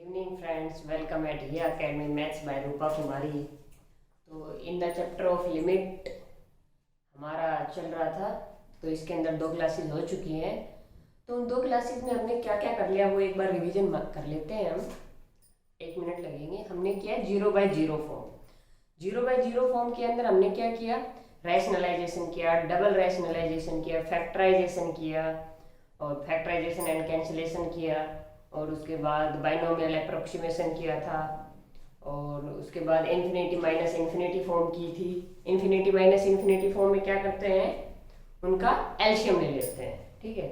Evening friends, welcome at Hiya Academy Maths by Rupa Kumari। तो in the chapter of limit हमारा चल रहा था। तो इसके अंदर 2 क्लासेस हो चुकी हैं। तो उन 2 क्लासेस में हमने क्या क्या कर लिया वो एक बार रिवीजन कर लेते हैं हम। 1 मिनट लगेंगे। हमने किया 0/0 फॉर्म। 0/0 फॉर्म के अंदर हमने क्या किया, रैशनलाइजेशन किया, डबल रैशनलाइजेशन किया, फैक्टराइजेशन किया और फैक्टराइजेशन एंड कैंसिलेशन किया और उसके बाद बाइनोमियल अप्रोक्सीमेशन किया था और उसके बाद इन्फिनिटी माइनस इन्फिनिटी फॉर्म की थी। इन्फिनिटी माइनस इन्फिनिटी फॉर्म में क्या करते हैं, उनका एलसीएम ले लेते हैं, ठीक है।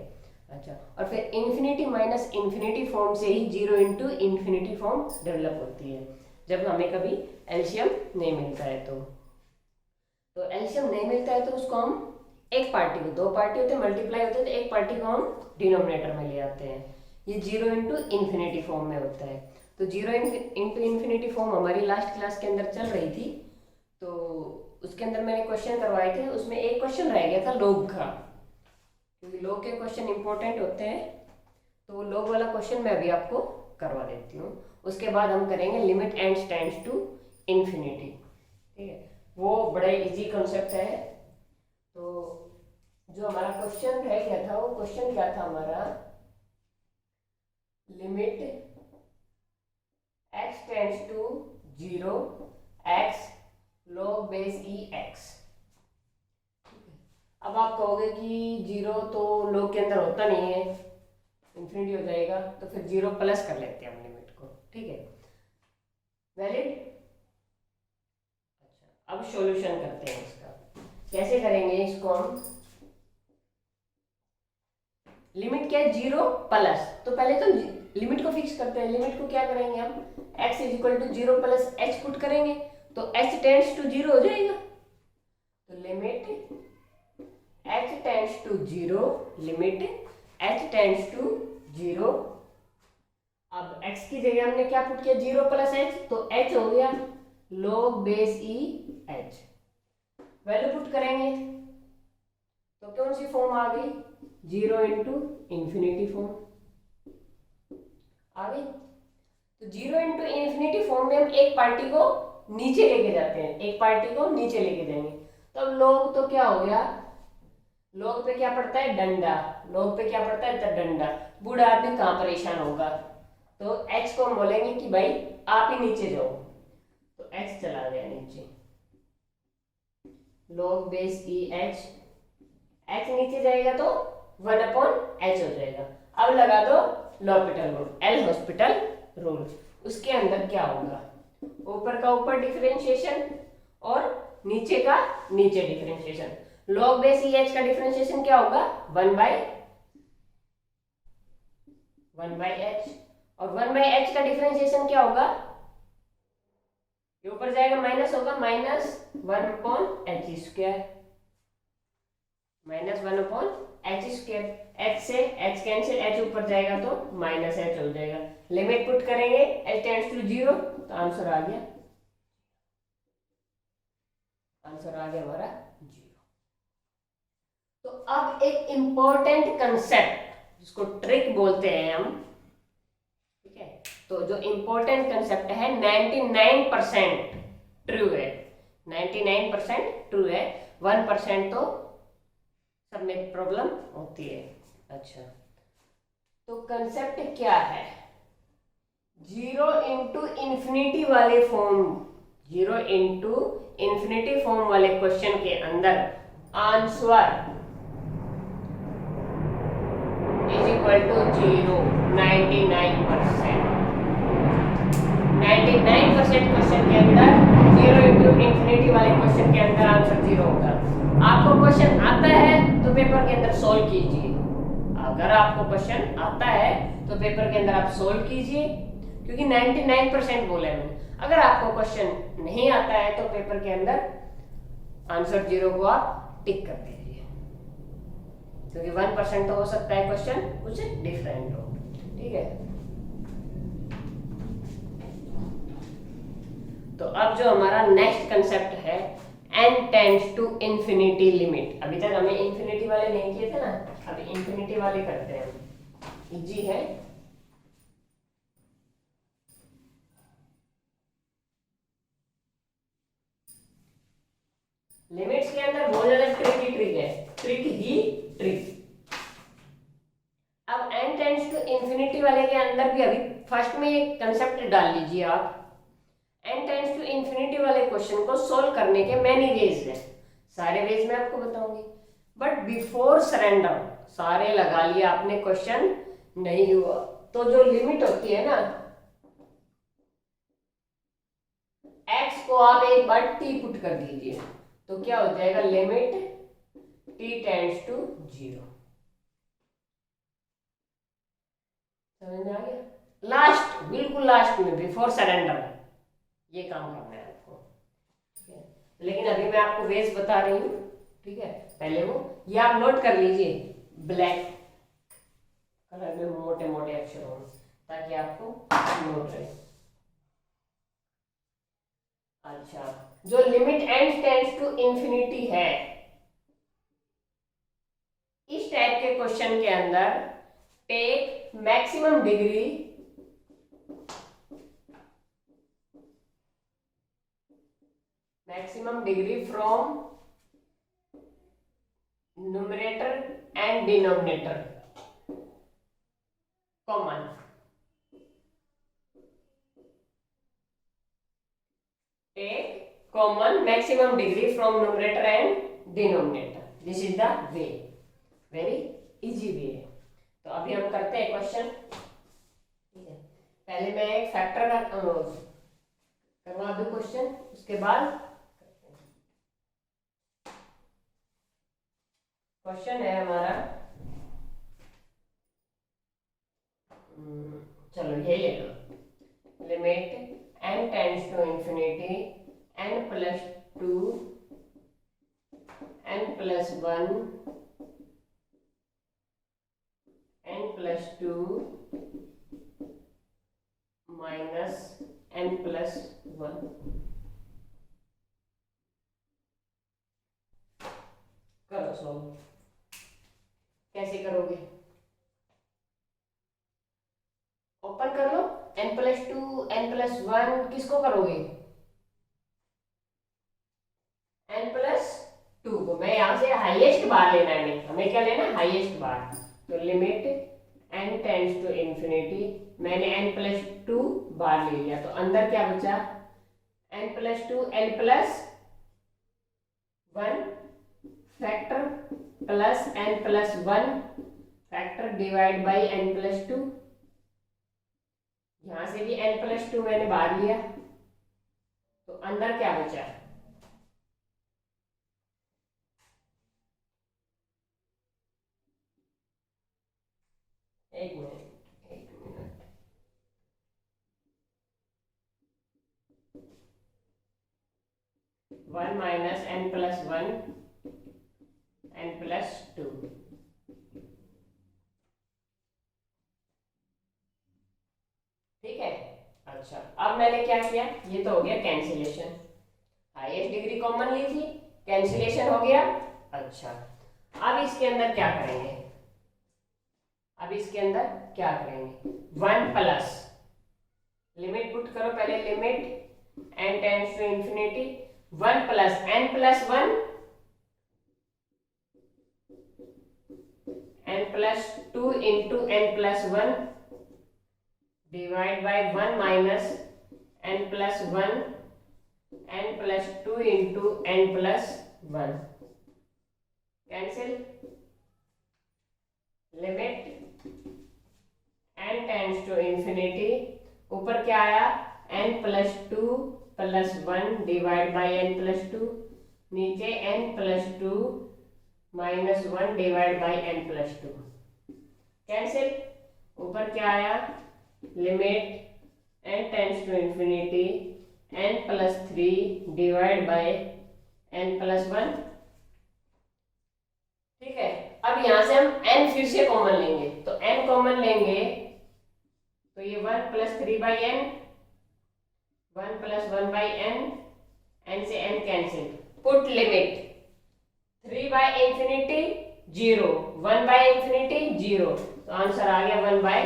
अच्छा, और फिर इन्फिनिटी माइनस इन्फिनिटी फॉर्म से ही 0 इंटू इन्फिनिटी फॉर्म डेवलप होती है जब हमें कभी एलसीएम नहीं मिलता है। तो एलसीएम नहीं मिलता है तो उसको हम एक पार्टी को, 2 पार्टी होते हैं मल्टीप्लाई होते हैं, तो एक पार्टी को हम डिनोमिनेटर में ले आते हैं। ये 0 इंटू इन्फिनिटी फॉर्म में होता है। तो 0 इंटू इन्फिनिटी फॉर्म हमारी लास्ट क्लास के अंदर चल रही थी। तो उसके अंदर मैंने क्वेश्चन करवाए थे, उसमें एक क्वेश्चन रह गया था लोग का, क्योंकि लोग के क्वेश्चन इंपॉर्टेंट होते हैं। तो लोग वाला क्वेश्चन मैं अभी आपको करवा देती हूँ। उसके बाद हम करेंगे limit and tends to infinity, ठीक है। वो बड़ा इजी कॉन्सेप्ट है। तो जो हमारा क्वेश्चन रह गया था वो क्वेश्चन क्या था हमारा, limit x tends to 0 x log base E x। अब आप कहोगे कि 0 तो log के अंदर होता नहीं है, इंफिनिटी हो जाएगा, तो फिर 0 प्लस कर लेते हैं हम लिमिट को, ठीक है, वैलिड। अच्छा, अब सॉल्यूशन करते हैं इसका। कैसे करेंगे इसको हम, लिमिट क्या है 0 प्लस, तो पहले तो लिमिट को फिक्स करते हैं। लिमिट को क्या करेंगे हम, x is equal to 0 plus H put करेंगे तो h टेंड्स टू 0 हो जाएगा। तो limit h tends to 0, limit h tends to 0। अब x की जगह हमने क्या पुट किया, 0 प्लस एच, तो h हो गया log बेस ई h। वैल्यू पुट करेंगे तो कौन सी फॉर्म आ गई, 0 इंटू इन्फिनिटी फॉर्म आ गई। तो 0 इंटू इन्फिनिटी फॉर्म में हम एक पार्टी को नीचे लेके जाते हैं, एक पार्टी को नीचे लेके जाएंगे। तो अब log तो क्या हो गया, log पे क्या पड़ता है डंडा, log पे क्या पड़ता है डंडा। बूढ़ा आदमी कहाँ परेशान होगा, तो h को हम बोलेंगे कि भाई आप ही नीचे जाओ, तो h चला गया नीचे, log बेस ई h, h नीचे जाएगा तो 1/h हो जाएगा। अब लगा दो l'Hopital rule, L hospital rule. उसके अंदर क्या होगा, ऊपर का ऊपर डिफरेंशिएशन और नीचे का नीचे डिफरेंशिएशन। log बेस ई h का डिफरेंशिएशन क्या होगा, 1/h और 1/h का डिफरेंशिएशन क्या होगा, ये ऊपर जाएगा माइनस होगा, -1/h square, -1/h square. h से h कैंसिल, h ऊपर जाएगा तो -h हो जाएगा। लिमिट पुट करेंगे h टेंड्स टू 0, तो आंसर आ गया, आंसर आ गया हमारा 0। तो अब एक इंपॉर्टेंट कंसेप्ट जिसको ट्रिक बोलते हैं हम, ठीक है। तो जो इंपॉर्टेंट कंसेप्ट है 99% ट्रू है, 99% ट्रू है, 1% तो सब में प्रॉब्लम होती है। अच्छा, तो कंसेप्ट क्या है, 0 इंटू इन्फिनिटी वाले फॉर्म, 0 इंटू इन्फिनिटी फॉर्म वाले क्वेश्चन के अंदर answer is equal to 0, 99%। 99% question के अंदर 0 इंटू इन्फिनिटी वाले क्वेश्चन के अंदर आंसर 0 होगा। आपको क्वेश्चन आता है तो पेपर के अंदर सोल्व कीजिए, अगर आपको क्वेश्चन आता है तो पेपर के अंदर आप सोल्व कीजिए, क्योंकि 99% बोला है मैंने। अगर आपको क्वेश्चन नहीं आता है तो पेपर के अंदर आंसर 0 को आप टिक कर दीजिए, क्योंकि 1% तो हो सकता है क्वेश्चन कुछ डिफरेंट हो, ठीक है। तो अब जो हमारा नेक्स्ट कंसेप्ट है n tends to infinity limit. अभी तक हमें इन्फिनिटी वाले नहीं किए थे ना, अभी इन्फिनिटी वाले करते हैं, इजी है। लिमिट्स के अंदर बहुत ज्यादा ट्रिक है, ट्रिक ही ट्रिक। अब n टेंड्स टू इंफिनिटी वाले के अंदर भी अभी फर्स्ट में एक कंसेप्ट डाल लीजिए आप। n टेंड्स टू इंफिनिटी वाले क्वेश्चन को सोल्व करने के मैनी वेज हैं, सारे वेज मैं आपको बताऊंगी, बट बिफोर सरेंडर सारे लगा लिया आपने, क्वेश्चन नहीं हुआ तो जो लिमिट होती है ना, x को आप एक बार t पुट कर दीजिए तो क्या हो जाएगा, लिमिट t टेंड्स टू 0। समझ में आ गया? लास्ट, बिल्कुल लास्ट में बिफोर सरेंडर ये काम करना है आपको, ठीक है। लेकिन अभी मैं आपको वेज बता रही हूँ, ठीक है। पहले वो ये आप नोट कर लीजिए ब्लैक कलर में मोटे मोटे अक्षरों में, ताकि आपको नोट रहे। अच्छा, जो limit n tends to infinity है, इस टाइप के क्वेश्चन के अंदर take maximum degree from numerator and denominator common. Take common maximum degree from numerator and denominator, this is the way, very easy way है। तो अभी हम करते हैं क्वेश्चन, ठीक है। पहले मैं एक फैक्टर का करवा दूं क्वेश्चन, उसके बाद क्वेश्चन है हमारा, चलो ये ले लो, limit n tends to infinity n plus 2 n plus 1 n plus 2 minus n plus 1। करो सॉल्व, कैसे करोगे? ओपन कर लो, n प्लस 2 n प्लस 1 किसको करोगे, n प्लस 2 को। मैं यहां से हाईएस्ट बार लेना है, हमें क्या लेना है, हाईएस्ट बार। तो limit n tends to infinity, मैंने n प्लस 2 बार ले लिया, तो अंदर क्या बचा, n plus 2 n plus 1 factor plus n plus 1 factor divide by n plus 2। यहां से भी n प्लस 2 मैंने बाहर लिया, तो अंदर क्या बचा, एक minute 1 minus n plus 1 n plus 2, ठीक है। अच्छा, अब मैंने क्या किया, ये तो हो गया कैंसिलेशन, हाईएस्ट डिग्री कॉमन ली थी, कैंसिलेशन हो गया। अच्छा, अब इसके अंदर क्या करेंगे, वन प्लस, लिमिट पुट करो पहले, limit n tends to infinity 1 plus n plus 1 n plus 2 into n plus 1 divide by 1 minus n plus 1 n plus 2 into n plus 1, cancel. Limit n tends to infinity, ऊपर क्या आया, n plus 2 plus 1 divide by n plus 2, नीचे n plus 2 minus 1 divide by n plus 2, cancel. ऊपर क्या आया, limit n tends to infinity n plus 3 divide by n plus 1, ठीक है। अब यहां से हम n फिर से कॉमन लेंगे, तो n कॉमन लेंगे तो ये 1 plus 3 by n, 1 plus 1 by n, n से n cancel, put limit 3 by infinity 0, 1 by infinity 0, तो आंसर आ गया 1 by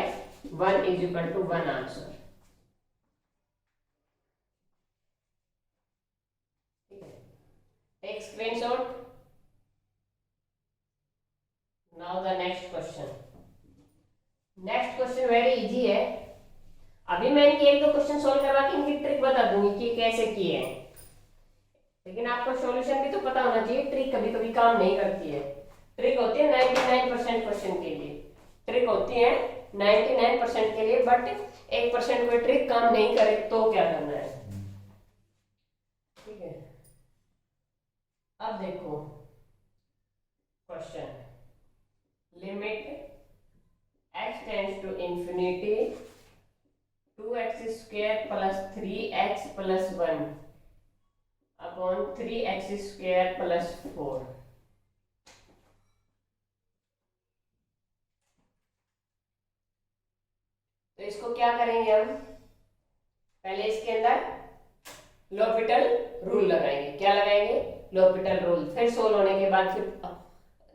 1 is equal to 1 answer, ठीक है। Take screenshot. Now the next question. Next question very easy है। अभी मैं इनके एक दो क्वेश्चन सोल्व करवा के इनकी ट्रिक बता दूंगी कि कैसे किए हैं, लेकिन आपको सॉल्यूशन भी तो पता होना चाहिए। ट्रिक कभी कभी काम नहीं करती है। ट्रिक होती है 99% क्वेश्चन के लिए, ट्रिक होती है 99% के लिए, बट 1% कोई ट्रिक काम नहीं करे तो क्या करना है। ठीक है, अब देखो question. Limit x tends to infinity 2x square plus 3x plus 1 upon 3x square plus 4। तो इसको क्या करेंगे हम, पहले इसके अंदर l'Hopital रूल लगाएंगे। क्या लगाएंगे, l'Hopital रूल। फिर सोल्व होने के बाद फिर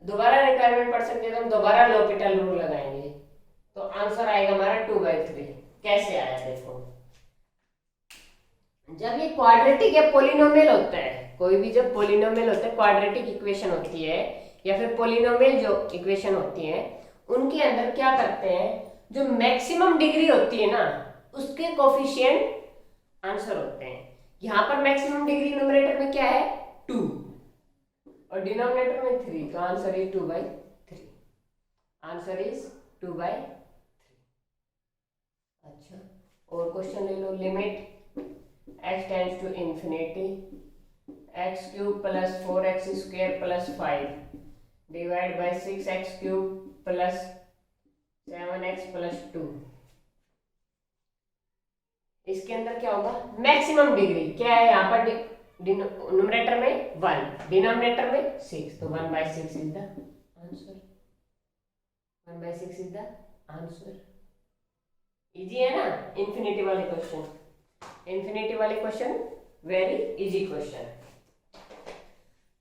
दोबारा रिक्वायरमेंट पढ़ सकते हैं तो हम दोबारा l'Hopital रूल लगाएंगे, तो आंसर आएगा हमारा 2/3। कैसे आया देखो, जब ये क्वाड्रेटिक या पोलिनोमियल होता है, कोई भी जब पोलिनोमियल होता है, क्वाड्रेटिक इक्वेशन होती है या फिर पोलिनोमियल जो इक्वेशन होती है, उनके अंदर क्या करते हैं, जो मैक्सिमम डिग्री होती है ना उसके कोफिशिएंट आंसर होते हैं। यहाँ पर मैक्सिमम डिग्री न्यूमरेटर में क्या है 2 और डिनोमिनेटर में 3, तो आंसर इज 2/3। Answer is 2/3। अच्छा, और क्वेश्चन ले लो। Limit x tends to infinity x cube plus 4x square plus 5 divide by 6x cube plus 7x plus 2। इसके अंदर क्या होगा, मैक्सिमम डिग्री क्या है यहाँ पर, न्यूमरेटर में 1, डिनोमिनेटर में 6, तो 1/6 is the answer. 1/6 is the answer. Easy है ना इंफिनिटी वाले क्वेश्चन, इंफिनिटी वाले क्वेश्चन वेरी इजी क्वेश्चन।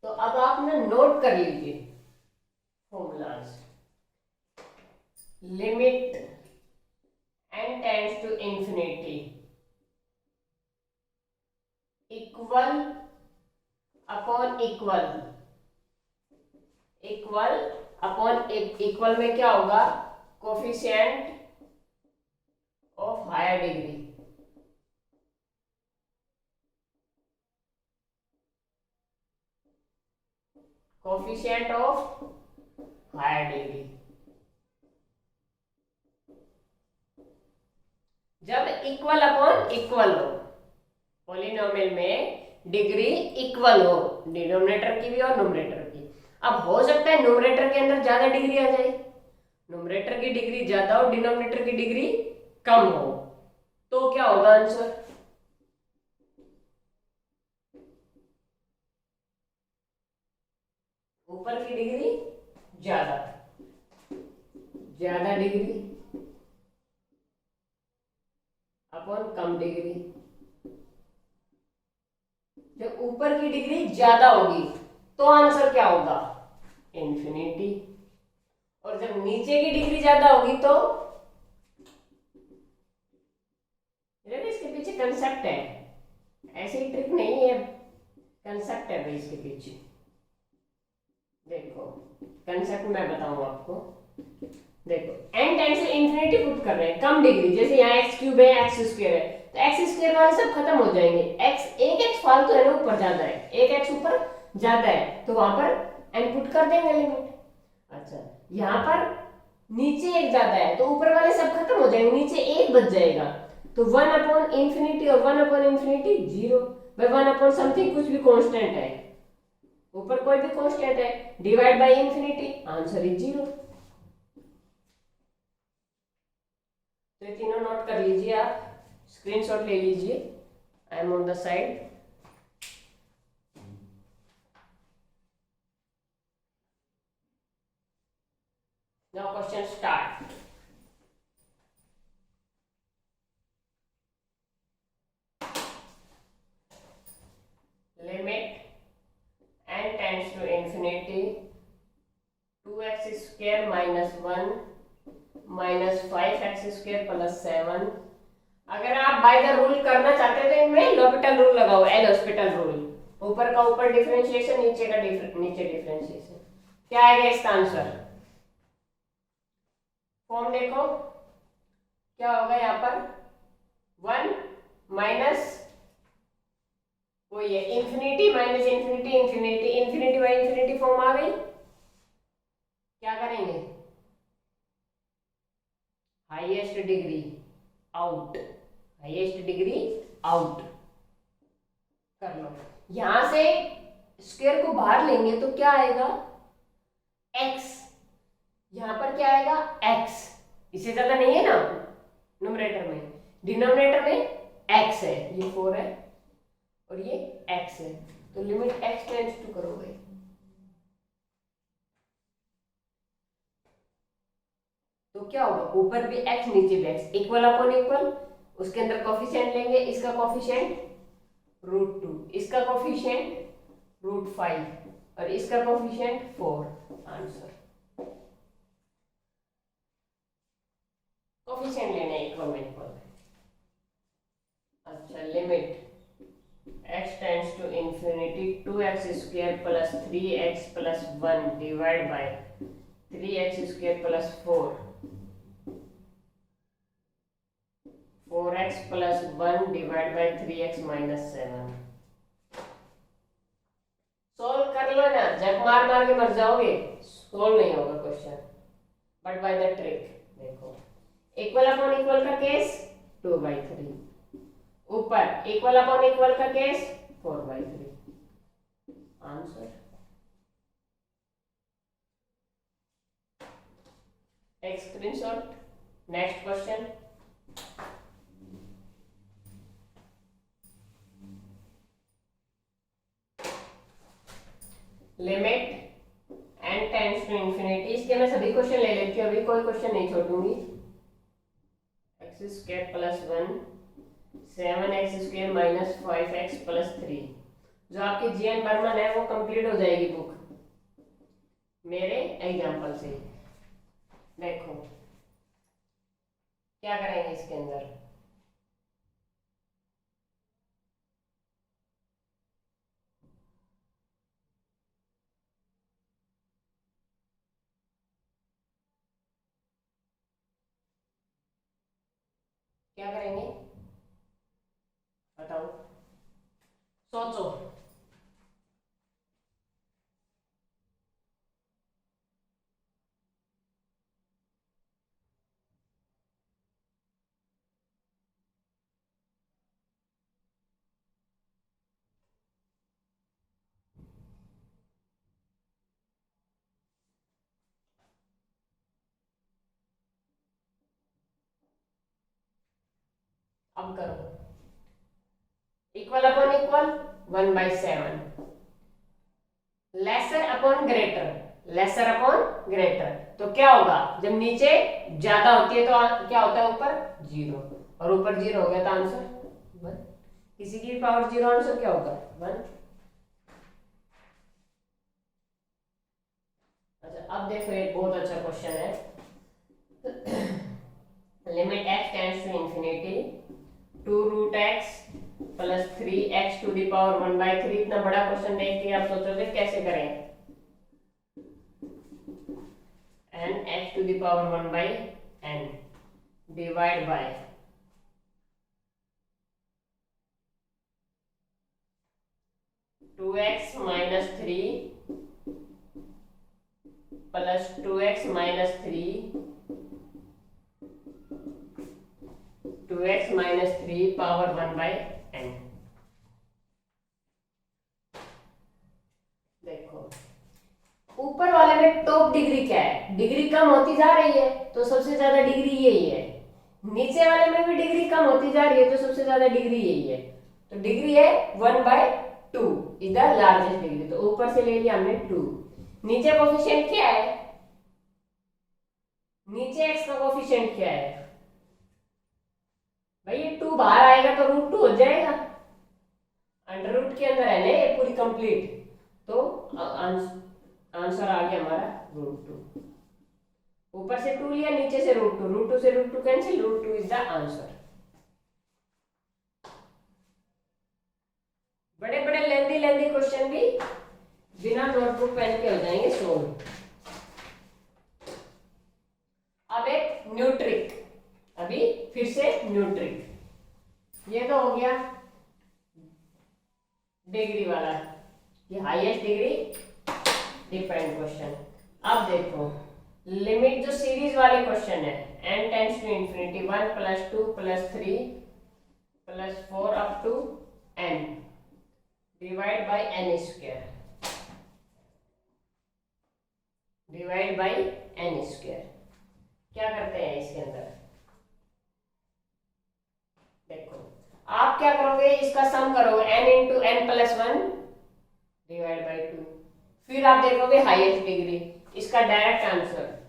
तो अब आप ना नोट कर लीजिए formulas. Limit n tends to infinity equal upon equal, equal upon equal में क्या होगा, coefficient of higher degree. Coefficient of higher degree. जब इक्वल अपॉन इक्वल हो, पॉलिनोमियल में डिग्री इक्वल हो, डिनोमिनेटर की भी और न्यूमरेटर की। अब हो सकता है न्यूमरेटर के अंदर ज्यादा डिग्री आ जाए, न्यूमरेटर की डिग्री ज्यादा हो, डिनोमिनेटर की डिग्री कम हो, तो क्या होगा आंसर, ऊपर की डिग्री ज्यादा, ज्यादा डिग्री अपॉन कम डिग्री। जब ऊपर की डिग्री ज्यादा होगी तो आंसर क्या होगा, इंफिनिटी। और जब नीचे की डिग्री ज्यादा होगी तो, इसके पीछे कंसेप्ट है, ऐसी ट्रिक नहीं है, कंसेप्ट है भाई इसके पीछे। देखो कंसेप्ट मैं बताऊं आपको। देखो n tends to infinity put कर रहे हैं, कम डिग्री, जैसे यहाँ x क्यूब है, x स्क्वायर है, तो x स्क्वायर वाले सब खत्म हो जाएंगे। एक x फालतू है ना, ऊपर ज्यादा है, एक x ऊपर ज्यादा है, तो वहां पर n पुट कर देंगे लिमिट। अच्छा, यहाँ पर नीचे एक ज्यादा है तो ऊपर वाले सब खत्म हो जाएंगे, नीचे एक बच जाएगा, तो 1 अपॉन इंफिनिटी और 1 अपॉन इंफिनिटी 0, भाई 1 अपॉन समथिंग कुछ भी कांस्टेंट है, ऊपर कोई भी कांस्टेंट है, divide by infinity, answer is 0। तो ये तीनों नोट कर लीजिए, आप स्क्रीनशॉट ले लीजिए, I am on the side. Now question start. Limit n tends to infinity 2x square minus 1 minus 5x square plus 7। अगर आप बाय द रूल करना चाहते थे, इनमें l'Hopital रूल लगाओ, एल हॉस्पिटल रूल। ऊपर का ऊपर डिफरेंशिएशन, नीचे का नीचे डिफरेंशिएशन। क्या आएगा इसका आंसर? फॉर्म देखो क्या होगा यहाँ पर, 1 माइनस वही है infinity minus infinity, infinity infinity by infinity form आ गई। क्या करेंगे? Highest degree out, highest degree out कर लो। यहां से स्क्वायर को बाहर लेंगे तो क्या आएगा? x। यहां पर क्या आएगा? x। इससे ज्यादा नहीं है ना न्यूमरेटर में, डिनोमिनेटर में x है, ये 4 है और ये x है, तो लिमिट x टेंड्स टू करोगे तो क्या होगा? ऊपर भी x नीचे भी x, इक्वल अपॉन इक्वल। उसके अंदर कोफिशिएंट लेंगे, इसका कोफिशिएंट √2, इसका कोफिशिएंट √5 और इसका कोफिशिएंट 4। आंसर कोफिशिएंट लेने इक्वल में इक्वल। अच्छा, limit x tends to infinity 2x² plus 3x plus 1 divide by 3x² plus 4x plus 1 divide by 3x minus 7। Solve कर लो ना, जब मार मार के मर जाओगे, सोल्व नहीं होगा question, but by the trick. देखो इक्वल अपॉन इक्वल का केस 2/3, ऊपर इक्वल अपॉन इक्वल का case 4/3। Answer take screenshot. Next question, limit n tends to infinity. इसके मैं सभी क्वेश्चन ले लेती हूँ, अभी कोई क्वेश्चन नहीं छोड़ूंगी। x² plus 1 7x² minus 5x plus 3। जो आपकी जीएन बर्मन है वो कंप्लीट हो जाएगी बुक मेरे एग्जाम्पल से। देखो क्या करेंगे इसके अंदर, क्या करेंगे बताओ, सोचो। अब करो, equal upon equal 1/7, lesser upon greater, lesser upon greater. तो क्या होगा? जब नीचे ज्यादा होती है तो क्या होता है? ऊपर 0, और ऊपर 0 हो गया तो आंसर 1। किसी की पावर 0, आंसर क्या होगा? 1। अच्छा अब देखो, एक बहुत अच्छा क्वेश्चन है। Limit x tends to infinity 2√x plus 3x to the power 1/3। इतना बड़ा क्वेश्चन देख के आप सोचोगे कैसे करें? n x to the power 1/n divide by 2x minus 3 plus 2x minus 3 2x minus 3 power 1/n। देखो ऊपर वाले में टॉप डिग्री क्या है? डिग्री कम होती जा रही है तो सबसे ज्यादा डिग्री यही है। नीचे वाले में भी डिग्री कम होती जा रही है तो सबसे ज्यादा डिग्री यही है। तो डिग्री है 1/2 इज द लार्जेस्ट डिग्री, तो ऊपर से ले लिया हमने 2। नीचे कोफिशिएंट क्या है? नीचे x का कोफिशिएंट क्या है भाई? ये 2 बाहर आएगा तो √2 हो जाएगा, अंडर रूट के अंदर है ना ये पूरी कंप्लीट, तो आंसर आ गया हमारा √2। ऊपर से 2 लिया, नीचे से √2, √2 से √2 कैंसिल, √2 इज द आंसर। बड़े बड़े लेंदी लेंदी बिना नोटबुक पेन के हो जाएंगे सोल्व। अब एक न्यू ट्रिक, अभी फिर से न्यू ट्रिक। ये तो हो गया डिग्री वाला, ये हाईएस्ट डिग्री डिफरेंट क्वेश्चन। अब देखो लिमिट, जो सीरीज वाले क्वेश्चन है, n tends to infinity 1 + 2 + 3 + 4 up to n divide by n square, divide by n square. क्या करते हैं इसके अंदर, देखो आप क्या करोगे, इसका सम करोगे n × n + 1 डिवाइड बाय 2, फिर आप देखोगे हाईएस्ट डिग्री, इसका डायरेक्ट आंसर,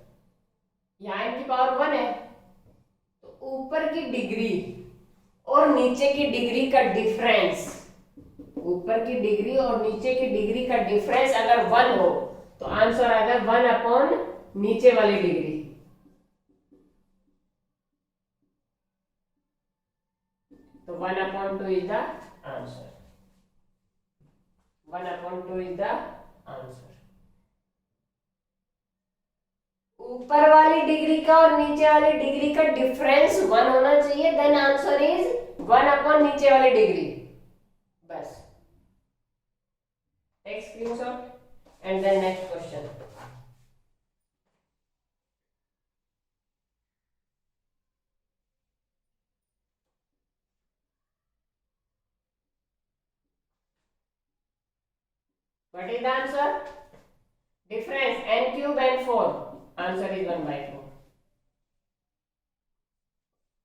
यहाँ n की पावर 1 है तो ऊपर की डिग्री और नीचे की डिग्री का डिफरेंस, ऊपर की डिग्री और नीचे की डिग्री का डिफरेंस अगर 1 हो तो आंसर आएगा 1/, नीचे वाली डिग्री। तो 1/2 is the answer, 1/2 is the answer. ऊपर वाली डिग्री का और नीचे वाली डिग्री का डिफरेंस 1 होना चाहिए, देन आंसर इज 1/, नीचे वाली डिग्री। बस take screenshot and then next question. What is the answer? Difference n³ and 4. Answer is 1/4.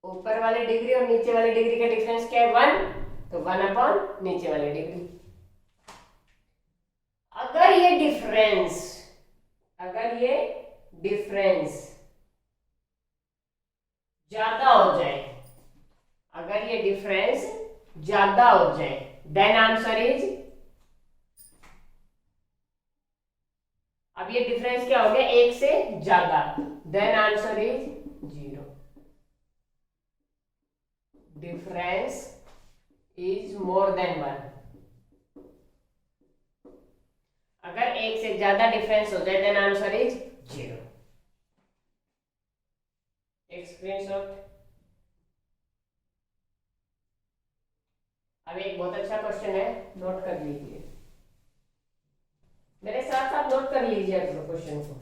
ऊपर वाली डिग्री और नीचे वाली डिग्री का डिफरेंस क्या है 1, तो 1/, नीचे वाली डिग्री। अगर ये डिफरेंस ज्यादा हो जाए, अगर ये डिफरेंस ज्यादा हो जाए, देन आंसर इज, अब ये डिफरेंस क्या हो गया, 1 से ज्यादा, then answer is 0। Difference is more than 1, अगर 1 से ज्यादा डिफरेंस हो जाए देन आंसर इज 0। एक स्क्रीनशॉट। अब एक बहुत अच्छा क्वेश्चन है, नोट कर लीजिए, मेरे साथ साथ नोट कर लीजिए क्वेश्चन को,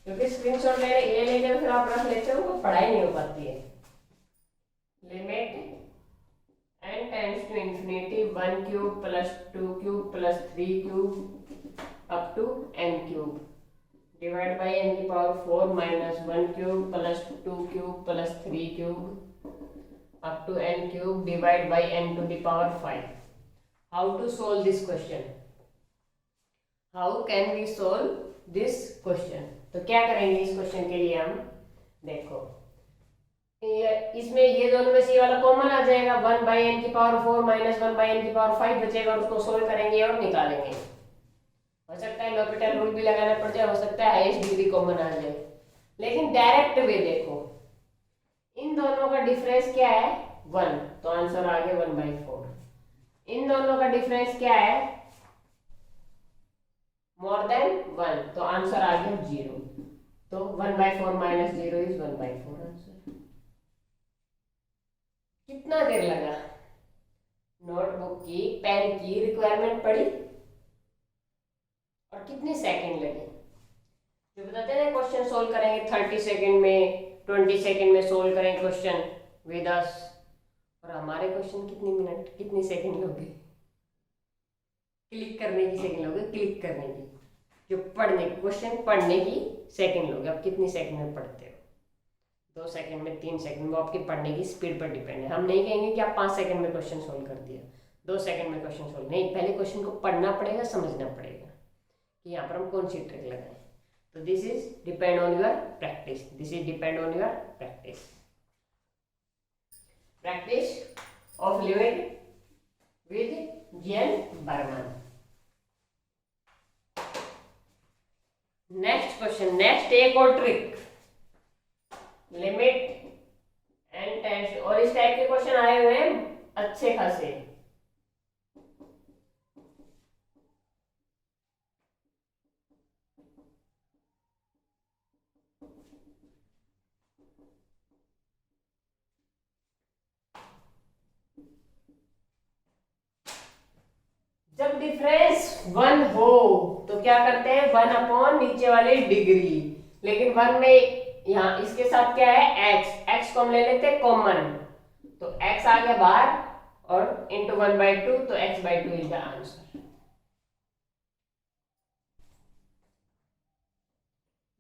क्योंकि स्क्रीनशॉट ले लेकर फिर आप रख लेते हो तो पढ़ाई नहीं हो पाती है। Limit n tends to infinity 1³ + 2³ + 3³ up to n³ divide by n की power 4 - 1³ + 2³ + 3³ up to n³ divide by n to the power 5. How to solve this question? How can we solve this question? तो क्या करेंगे इस question के लिए हम, देखो इसमें ये दोनों में से ये वाला कॉमन आ जाएगा, 1/n की पावर 4 - 1/n की पावर 5 बचेगा, उसको सोल्व करेंगे और निकालेंगे। हो सकता है l'Hopital रूल भी लगाना पड़ जाए, हो सकता है हाईएस्ट डिग्री कॉमन आ जाए, लेकिन डायरेक्ट वे देखो, इन दोनों का डिफरेंस क्या है 1, तो आंसर आ गया 1/4। इन दोनों का डिफरेंस क्या है मोर देन 1, तो आंसर आ गया 0। तो 1/4 - 0 इज 1/4 आंसर। कितना देर लगा, नोटबुक की पेन की रिक्वायरमेंट पड़ी और कितने सेकंड लगे। जो बताते हैं क्वेश्चन सोल्व करेंगे 30 सेकंड में, 20 सेकंड में सोल्व करेंगे क्वेश्चन विद अस, और हमारे क्वेश्चन कितने मिनट कितने सेकंड लोगे, क्लिक करने की सेकंड लोगे, क्लिक करने की, जो पढ़ने क्वेश्चन पढ़ने की सेकंड लोगे। आप कितनी सेकंड में पढ़ते हो, 2 सेकंड में, 3 सेकंड में, आपकी पढ़ने की स्पीड पर डिपेंड है। हम नहीं कहेंगे कि आप 5 सेकंड में क्वेश्चन सोल्व कर दिया, 2 सेकंड में क्वेश्चन सोल्व नहीं, पहले क्वेश्चन को पढ़ना पड़ेगा, समझना पड़ेगा कि यहाँ पर हम कौन सी ट्रिक लगाएं। तो this is depend on your practice, this is depend on your practice, practice of limit with GN Berman. Next question, next एक और ट्रिक, लिमिट n टेंड्स, और इस टाइप के क्वेश्चन आए हुए हैं अच्छे खासे। जब डिफरेंस 1 हो तो क्या करते हैं, 1 अपॉन नीचे वाले डिग्री, लेकिन 1 में यहाँ इसके साथ क्या है, x को हम ले लेते हैं कॉमन, तो x आ गया बाहर और इंटू 1/2, तो x/2 इज द आंसर।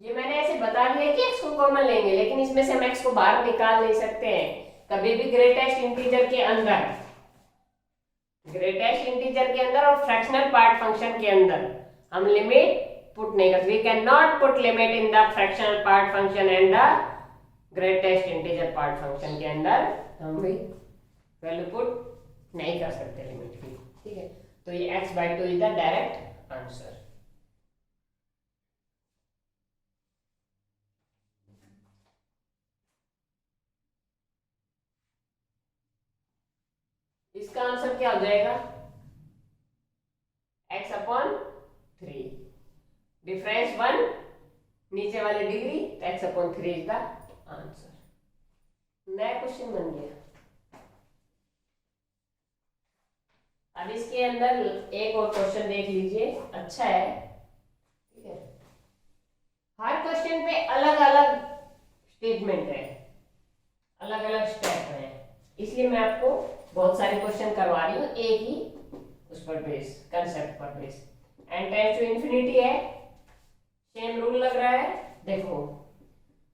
ये मैंने ऐसे बता दिया कि x को कॉमन लेंगे, लेकिन इसमें से हम x को बाहर निकाल नहीं सकते हैं कभी भी ग्रेटेस्ट इंटीजर के अंदर, ग्रेटेस्ट इंटीजर के अंदर और फ्रैक्शनल पार्ट फंक्शन के अंदर हम लिमिट पुट नहीं कर, we can not put limit in the fractional part function and the greatest integer part function के अंदर हम भी वैल्यू पुट नहीं कर सकते लिमिट की, ठीक है। तो ये x/2 is the direct answer. इसका आंसर क्या हो जाएगा, x/3, डिफरेंस 1 नीचे वाली डिग्री, तो x/3 इज द आंसर। नया क्वेश्चन बन गया। अब इसके अंदर एक और क्वेश्चन देख लीजिए, अच्छा है, ठीक है। हर क्वेश्चन पे अलग अलग स्टेटमेंट है, अलग अलग स्टेप है, इसलिए मैं आपको बहुत सारे क्वेश्चन करवा रही हूँ एक ही उस पर बेस, कंसेप्ट पर base. N tends to infinity है, सेम रूल लग रहा है, देखो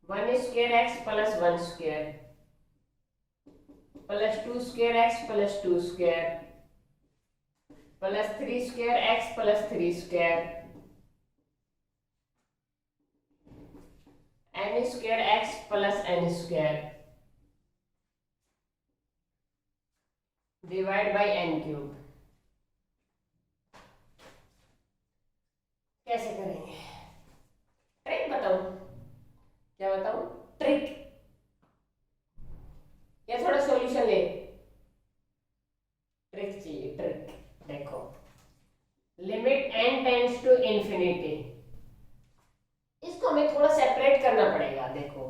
1² x plus 1² plus 2² x plus 2² plus 3² x plus 3² n² x plus n² divide by n³। कैसे करेंगे, ट्रिक बताऊं, क्या बताऊं, ट्रिक या थोड़ा सॉल्यूशन ले, ट्रिक चाहिए, ट्रिक। देखो limit n tends to infinity, इसको हमें थोड़ा सेपरेट करना पड़ेगा। देखो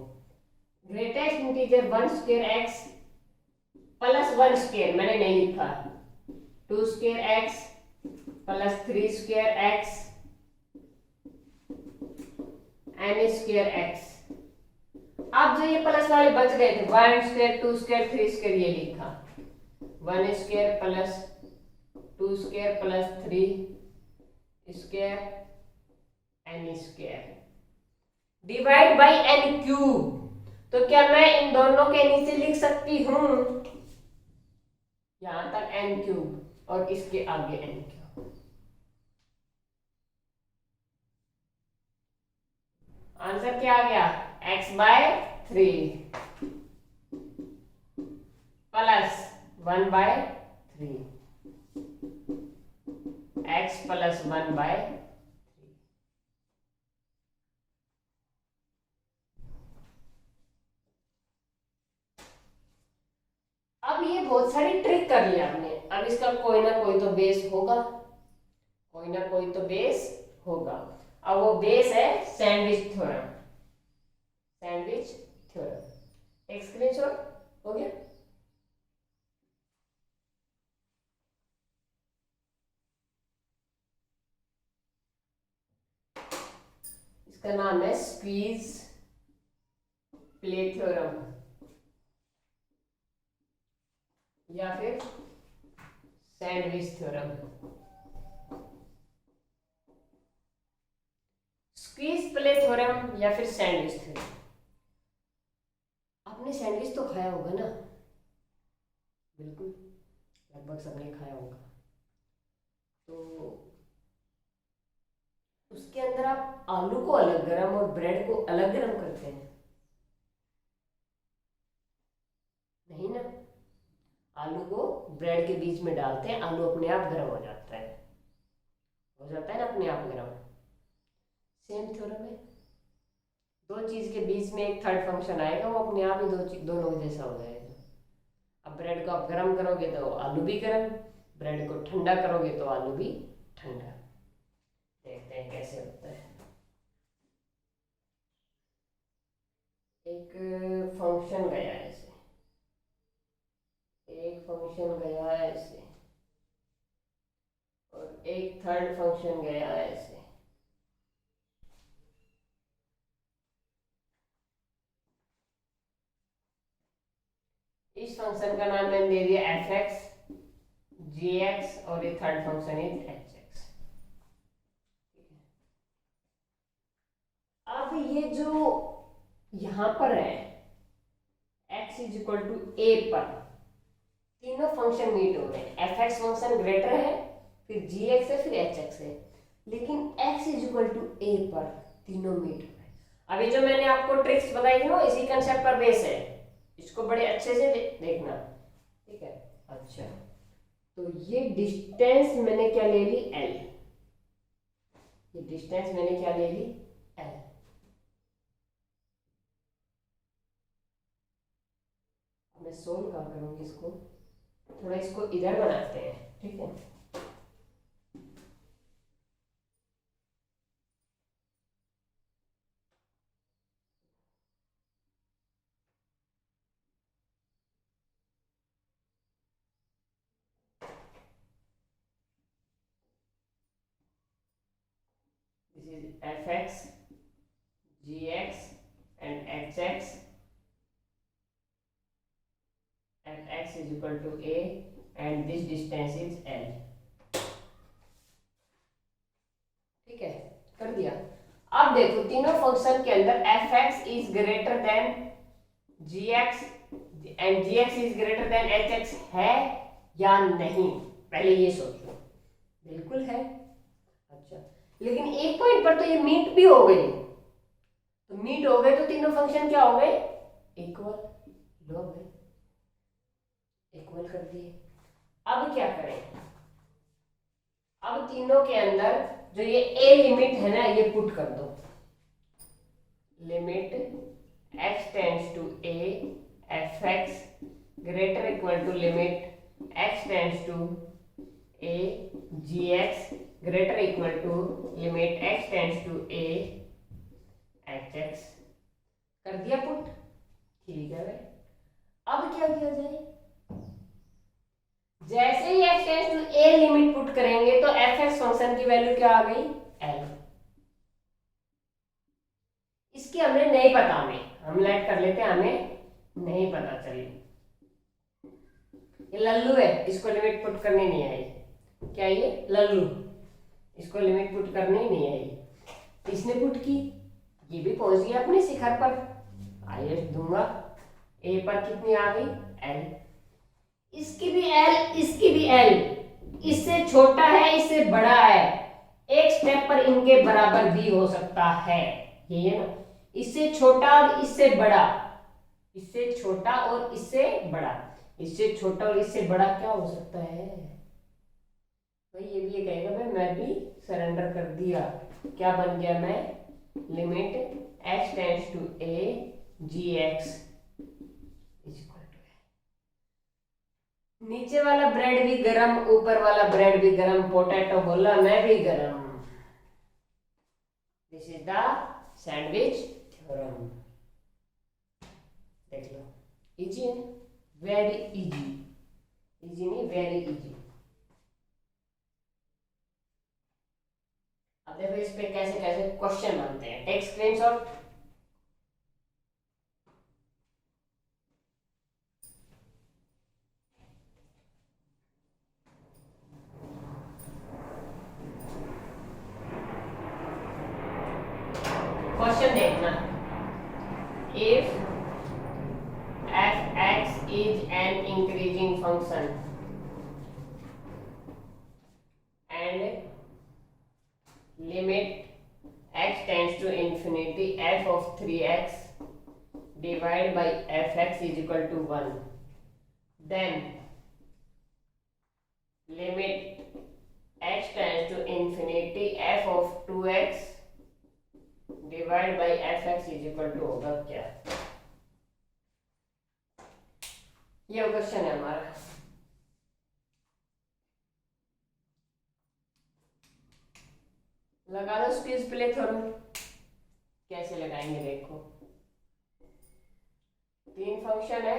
ग्रेटेस्ट इंटीजर 1² x प्लस 1² मैंने नहीं लिखा, 2² x plus 3² x n² x। अब जो ये प्लस वाले बच गए थे 1², 2² 3² ये लिखा, 1² plus 2² plus 3² n² divide by n³। तो क्या मैं इन दोनों के नीचे लिख सकती हूं यहां तक n³ और इसके आगे n³। आंसर क्या आ गया, x/3 प्लस 1/3, x प्लस 1/3। अब ये बहुत सारी ट्रिक कर लिया आपने, अब इसका कोई ना कोई तो बेस होगा, कोई ना कोई तो बेस होगा। अब वो बेस है सैंडविच थ्योरम, सैंडविच थ्योरम। एक स्क्रीनशॉट हो गया। इसका नाम है स्क्वीज प्ले थ्योरम या फिर sandwich theorem. Squeeze play theorem या फिर सैंडविच थ्योरम। आपने सैंडविच तो खाया होगा ना, बिल्कुल लगभग सबने खाया होगा। तो उसके अंदर आप आलू को अलग गरम और ब्रेड को अलग गरम करते हैं, नहीं ना। आलू को ब्रेड के बीच में डालते हैं, आलू अपने आप गर्म हो जाता है, हो जाता है ना अपने आप गर्म। सेम थ्योरम है, दो चीज के बीच में एक थर्ड फंक्शन आएगा, वो अपने आप ही दोनों जैसा हो जाएगा। अब ब्रेड को आप गर्म करोगे तो आलू भी गर्म, ब्रेड को ठंडा करोगे तो आलू भी ठंडा। देखते हैं कैसे होता है। एक थर्ड फंक्शन गया ऐसे। इस फंक्शन का नाम मैंने दे दिया एफ एक्स जी एक्स और ये third function is H x. अब ये जो यहां पर है x इज इक्वल टू ए पर तीनों फंक्शन मीट हो रहे हैं। एफ एक्स फंक्शन ग्रेटर है, फिर जी एक्स है, फिर एच एक्स है, लेकिन x इज इक्वल टू ए पर तीनों मीट हो रहे हैं। अभी जो मैंने आपको ट्रिक्स बताई थी ना, इसी कंसेप्ट पर बेस है, इसको बड़े अच्छे से देखना, ठीक है। अच्छा, तो ये डिस्टेंस मैंने क्या ले ली, l। ये डिस्टेंस मैंने क्या ले ली, l। मैं सोल्व कहाँ करूंगी इसको, थोड़ा इसको इधर बनाते हैं, ठीक है। This is fx, gx and hx, and x is equal to a and this distance is l, ठीक है, कर दिया। अब देखो तीनों फंक्शन के अंदर fx is greater than gx and gx is greater than hx है या नहीं, पहले ये सोचो। बिल्कुल है। अच्छा, लेकिन एक पॉइंट पर तो ये मीट भी हो गई, तो मीट हो गए तो तीनों फंक्शन क्या हो गए, इक्वल। लो भाई, इक्वल कर दिए। अब क्या करें, अब तीनों के अंदर जो ये ए लिमिट है ना, ये पुट कर दो। Limit x tends to a f x greater equal to limit x tends to a g x greater equal to limit x tends to a h x. कर दिया पुट, ठीक है भाई। अब क्या किया जाए, जैसे ही x tends to a limit put करेंगे तो एफ एक्स फंक्शन की वैल्यू क्या आ गई, l। इसकी हमें नहीं पता, हम लेट कर लेते हैं, हमें नहीं पता। चलिए, ये लल्लू है, इसको लिमिट पुट करनी नहीं आई। क्या ये लल्लू, इसको लिमिट पुट करनी नहीं आई, इसने पुट की, ये भी पहुंच गया अपने शिखर पर। आइए दूंगा, ए पर कितनी आ गई, l। इसकी भी l, इसकी भी l, इससे छोटा है, इससे बड़ा है, एक स्टेप पर इनके बराबर भी हो सकता है, ये है ना। इससे छोटा और इससे बड़ा, इससे छोटा और इससे बड़ा, इससे छोटा और इससे बड़ा क्या हो सकता है भाई, ये भी ये कहेगा भाई मैं भी सरेंडर कर दिया। क्या बन गया, मैं limit x tends to a g x equal to, नीचे वाला ब्रेड भी गरम, ऊपर वाला ब्रेड भी गरम, पोटैटो बोला मैं भी गरम। This is the sandwich theorem. देख लो, इजी है, वेरी इजी, इजी नहीं वेरी इजी। अब देखो इस पे कैसे कैसे क्वेश्चन बनते हैं, टेक स्क्रीनशॉट। क्वेश्चन देखना, if fx is an increasing function and limit x tends to infinity f of 3x divided by fx is equal to 1, then limit x tends to infinity f of 2x divided by fx is equal to होगा क्या, ये question है हमारा। लगा दो screen play theorem, कैसे लगाएंगे देखो। तीन फंक्शन है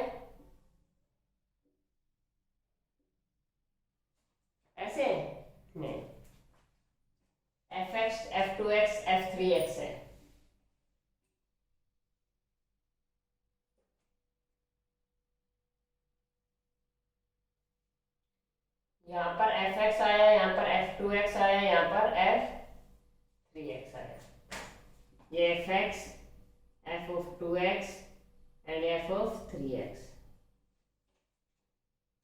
ऐसे, नहीं f2x f3x है। यहाँ पर fx आया, यहाँ पर f2x आया, यहाँ पर f3x आया। ये fx, f of 2x and f of 3x।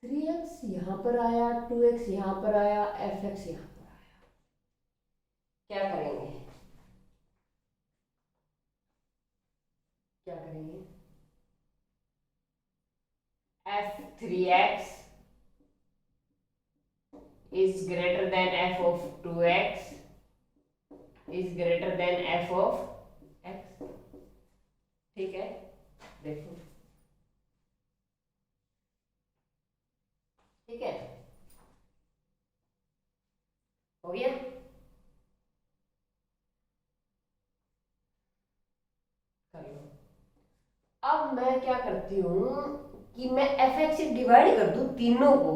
3x यहाँ पर आया, 2x यहाँ पर आया, fx यहाँ पर आया। क्या करेंगे, क्या करेंगे? f3x is greater than f of 2x is greater than f of x। ठीक है, देखो, ठीक है, हो गया। कर लो। अब मैं क्या करती हूँ कि मैं fx से डिवाइड कर दूं तीनों को,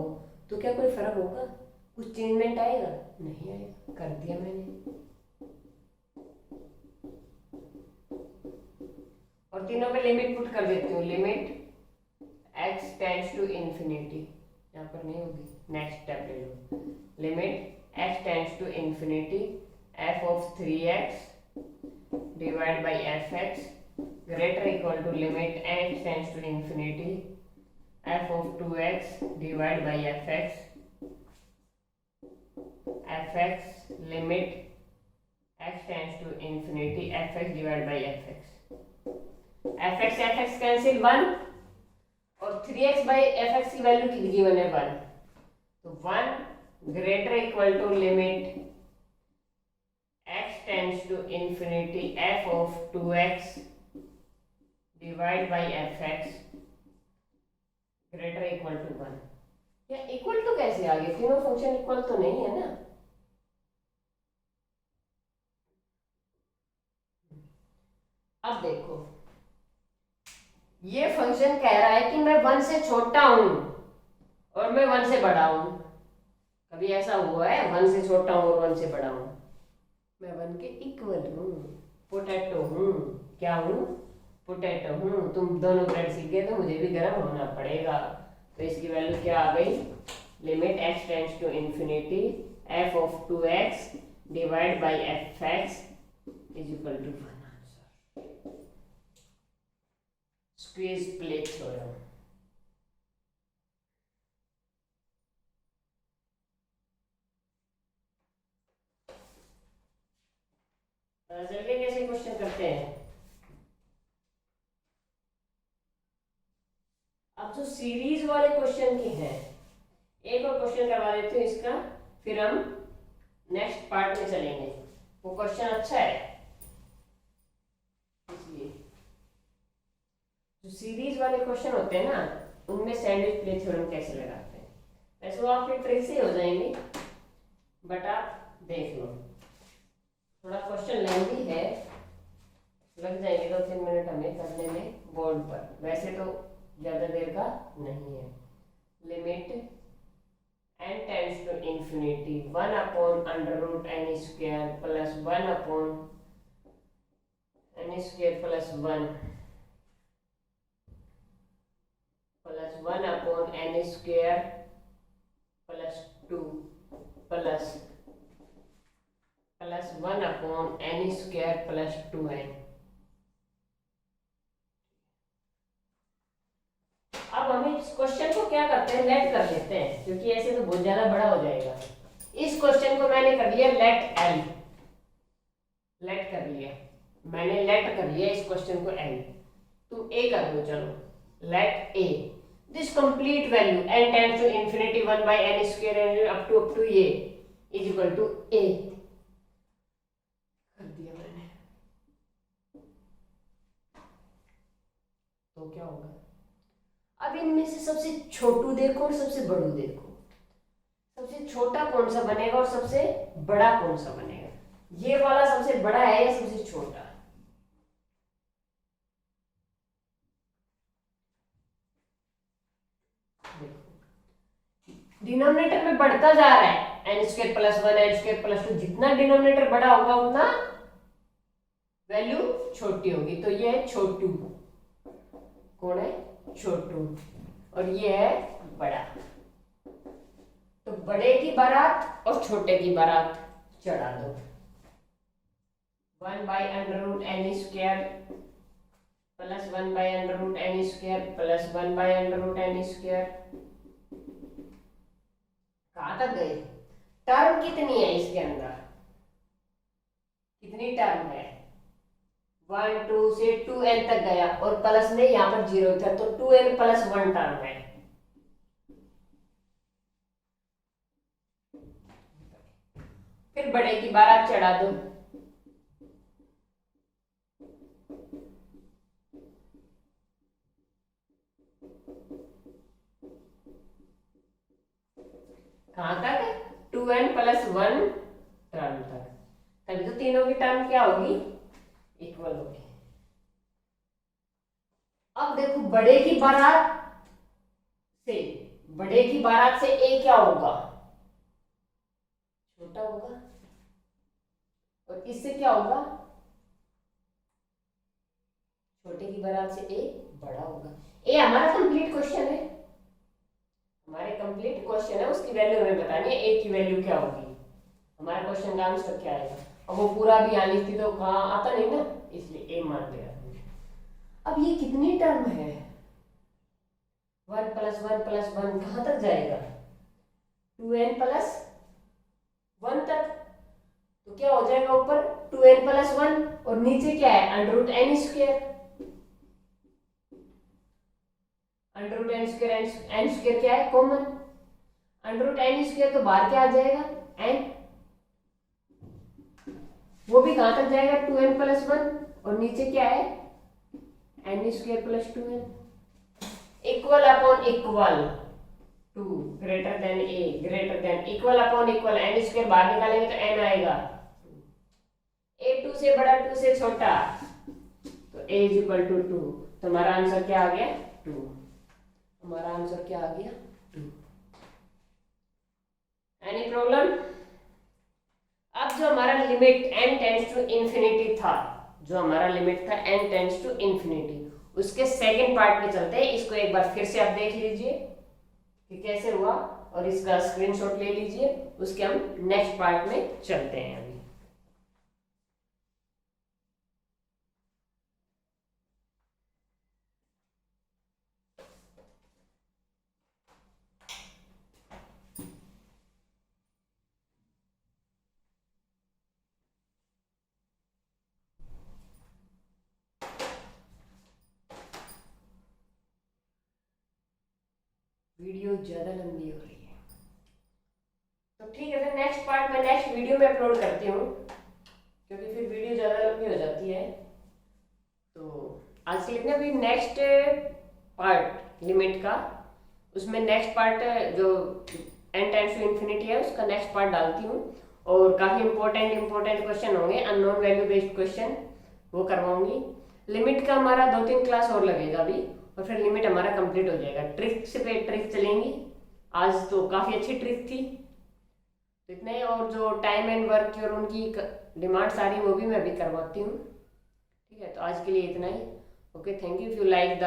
तो क्या कोई फर्क होगा, कुछ चेंजमेंट आएगा? नहीं आएगा। कर दिया मैंने, और तीनों पे लिमिट पुट कर देती हूँ। Limit x tends to infinity, यहाँ पर नहीं होगी, नेक्स्ट स्टेप ले लो। Limit x tends to infinity f of 3x divide by fx greater equal to limit x tends to infinity f of 2x divided by fx limit x tends to infinity fx divided by fx cancel 1 और 3x by fx की value कितनी given है 1, तो 1 greater equal to limit x tends to infinity f of 2x divide by fx greater equal to 1। या equal to कैसे आ गए, तीनों function equal तो नहीं है ना। अब देखो, ये फंक्शन कह रहा है कि मैं 1 से छोटा हूं और मैं 1 से बड़ा हूं। कभी ऐसा हुआ है 1 से छोटा हूं और 1 से बड़ा हूं? मैं 1 के इक्वल हूं, पोटैटो हूं। क्या हूं? पोटैटो हूं। तुम दोनों ब्रेड सीख गए तो मुझे भी गर्म होना पड़ेगा। तो इसकी वैल्यू क्या आ गई? Limit x tends to infinity f of 2x divide by fx is equal to 1। Answer squeeze plate theorem. चलिए कैसे क्वेश्चन करते हैं। अब जो सीरीज वाले क्वेश्चन की हैं, एक और क्वेश्चन करवा देती हूँ इसका, फिर हम नेक्स्ट पार्ट में चलेंगे। वो क्वेश्चन अच्छा है, इसलिए जो सीरीज वाले क्वेश्चन होते हैं ना, उनमें सैंडविच प्ले थ्योरम कैसे लगाते हैं। वैसे वो आपके ट्रिक से हो जाएंगे, बट आप देख लो। थोड़ा क्वेश्चन लेंदी है, लग जाएंगे 2-3 मिनट हमें करने में बोर्ड पर। वैसे तो ज्यादा देर का नहीं है। Limit n tends to infinity 1 upon under root n square plus 1 upon n square plus 1 plus 1 upon n square plus 2 plus 1 upon n square plus 2n। अब हम इस क्वेश्चन को क्या करते हैं, लेट कर लेते हैं, क्योंकि ऐसे तो बहुत ज्यादा बड़ा हो जाएगा। इस क्वेश्चन को मैंने कर लिया लेट L, लेट कर लिया मैंने, लेट कर लिया इस क्वेश्चन को L। तुम A कर दो, चलो let A this complete value n tends to infinity 1 by n स्क्वायर and up to A is equal to A कर दिया मैंने। तो क्या होगा, अब इनमें से सबसे छोटू देखो और सबसे बड़ू देखो। सबसे छोटा कौन सा बनेगा और सबसे बड़ा कौन सा बनेगा? ये वाला सबसे बड़ा है या सबसे छोटा? देखो डिनोमिनेटर में बढ़ता जा रहा है, n square plus 1 n square plus 2, जितना डिनोमिनेटर बड़ा होगा उतना वैल्यू छोटी होगी। तो ये है छोटू, कौन है? छोटू। और ये है बड़ा। तो बड़े की बारात और छोटे की बारात चढ़ा दो। 1/√n² plus 1/√n² plus 1/√n²। कहां तक गए? टर्म कितनी है इसके अंदर? कितनी टर्म है? 1 2 से 2n तक गया और प्लस में यहाँ पर 0 था, तो 2n प्लस 1 टर्म है। फिर बड़े की बारात चढ़ा दो। कहां तक? 2n प्लस 1 टर्म तक। तभी तो तीनों की टर्म क्या होगी? इक्वल होगी। अब देखो बड़े की बारात से, बड़े की बारात से a क्या होगा? छोटा होगा। और इससे क्या होगा? छोटे की बारात से a बड़ा होगा। ये हमारा कंप्लीट क्वेश्चन है, हमारे कंप्लीट क्वेश्चन है, उसकी वैल्यू हमें बतानी है। a की वैल्यू क्या होगी? हमारा क्वेश्चन का आंसर क्या आएगा? अब वो पूरा भी आनी थी तो कहाँ आता नहीं ना, इसलिए a मान लिया। अब ये कितनी टर्म है? 1 प्लस 1 प्लस 1 कहां तक जाएगा? 2n प्लस 1 तक। तो क्या हो जाएगा? ऊपर 2n प्लस 1 और नीचे क्या है? √n²। n² क्या है? कॉमन। √n² तो बाहर क्या आ जाएगा? n। वो भी कहां तक जाएगा? 2n प्लस 1 और नीचे क्या है? n² plus 2n। Equal upon equal, 2 greater than a greater than, equal upon equal, n² बाहर निकालेंगे तो n आएगा। a 2 से बड़ा 2 से छोटा, तो a = 2। तो हमारा आंसर क्या आ गया? 2। हमारा आंसर क्या आ गया? 2। Any problem? अब जो हमारा limit n tends to infinity था, जो हमारा लिमिट था n टेंड्स टू इंफिनिटी, उसके सेकंड पार्ट में चलते हैं। इसको एक बार फिर से आप देख लीजिए कि कैसे हुआ और इसका स्क्रीनशॉट ले लीजिए। उसके हम नेक्स्ट पार्ट में चलते हैं। अभी वीडियो ज्यादा लंबी हो रही है, तो ठीक है, फिर नेक्स्ट पार्ट में नेक्स्ट वीडियो में अपलोड करती हूँ, क्योंकि फिर वीडियो ज़्यादा लंबी हो जाती है। तो आज के लिए अभी नेक्स्ट पार्ट लिमिट का, उसमें नेक्स्ट पार्ट जो n टेंड्स टू इंफिनिटी है उसका नेक्स्ट पार्ट डालती हूँ। और काफ़ी इंपॉर्टेंट क्वेश्चन होंगे, अननोन वैल्यू बेस्ड क्वेश्चन, वो करवाऊंगी। लिमिट का हमारा 2-3 क्लास और लगेगा अभी, और फिर लिमिट हमारा कंप्लीट हो जाएगा। ट्रिक्स पे ट्रिक चलेंगी। आज तो काफ़ी अच्छी ट्रिक थी, तो इतने ही। और जो टाइम एंड वर्क की और उनकी डिमांड्स आ रही है वो भी मैं अभी करवाती हूँ। ठीक है, तो आज के लिए इतना ही। Okay, thank you. If you like the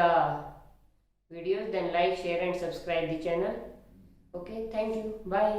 videos then like share and subscribe the channel. Okay, thank you, bye.